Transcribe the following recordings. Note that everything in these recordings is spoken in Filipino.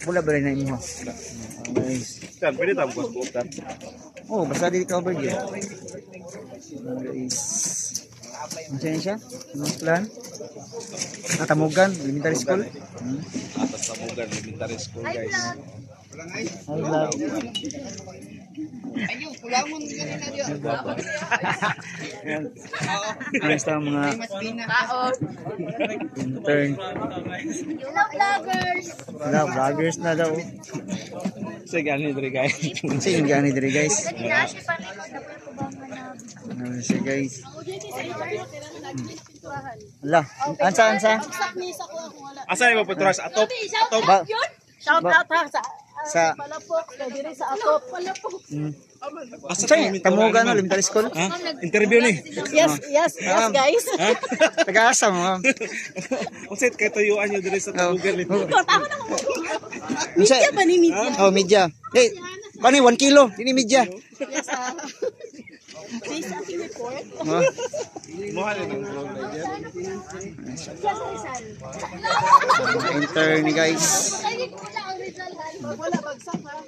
Pula ba rin na imo? Nice. Kan, pwede tayo bukas. Oh, basta di cover yun. Guys. Ano siya? Anong plan? Natamugan, elementary school. Atas Tamugan Elementary School, guys. I love you. Ayun, kulangon ganun na diyo. Nice lang mga intern. Hello vloggers. Wala, vloggers na daw. Sa gani diri guys. Sige, gani diri guys. Nasi pa ni na. Ano siya guys? Wala, ansa? Asa ni maputras atop? Ba? Shout out ha Sa Palapok, diri sa Atop. Palapok. Asa Saan Tamugan elementary school? Ha? Interview ni. Yes guys. Taga-asa mo. Unsa kay tuyuan niyo diri sa Tamugan ni? Media ba ni media? Oh, media. Hey, kani 1 kilo, ini media. Yes ha. Please aking report. Mahal nang vlog na yan. Intern ni guys. Wala bagsak ha.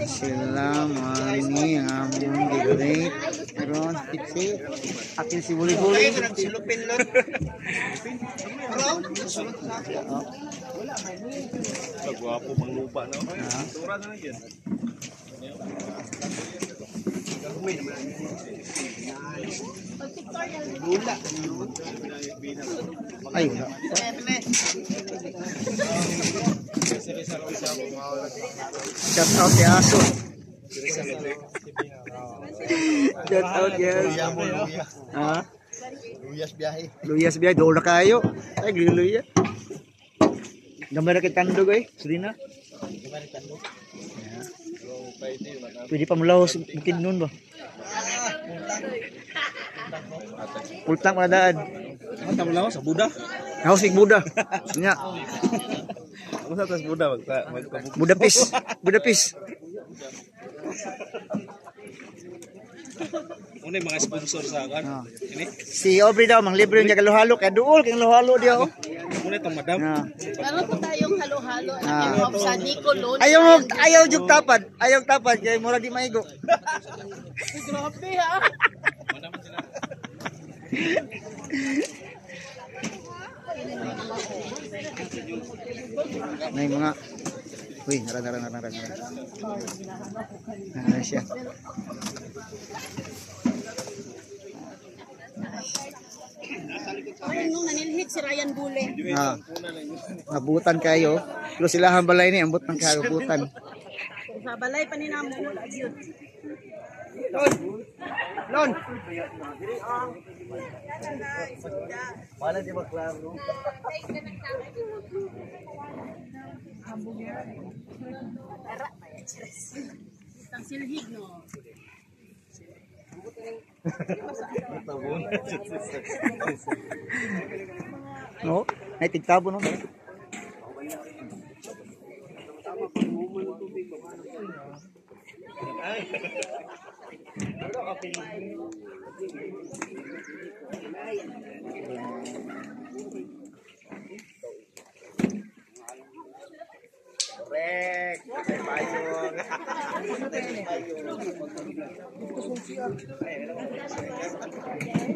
Sila mani ang among gigrate. Pero tipsi akin si buli-buli. Silupin lang. Gwapo manglupa no. Tura na lang yan. Ay. Shout out ya aso. Shout out ya. Ha? Luyas biyahe. Doon na kayo. Ay, giluya. Gambar kita tandog ay. Sudina. Pwede pa mulahos mungkin nun ba? Pultang na daan. Ano tamo lang sa Buddha? Hausig Buddha. Nya. Ano sa tas Buddha Budapest. Budapest. Una mga sponsor sa kan. Ini Si Aubrey daw mang libre niya kaluhalo kay duol kay luhalo dia oh. una tong madam. Meron po tayong halo-halo na sa Nico Lone. Ayaw jug tapad. Ayaw tapad kay mura di maigo. Grabe ha. May mga uy, nara. Ano siya? Ayun nung nanilhit si Ryan Bule. Abutan kayo. Pero silahan balay ni ambot ng kabutan. Sa balay pa ni namo wala gyud. Lon. Wala di maklaro. Ang silhig no. No? Ay tigtabo no. Correct. Payong.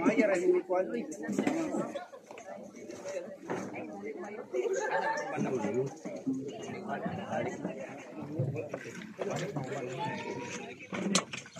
Mayar ni kuan uy.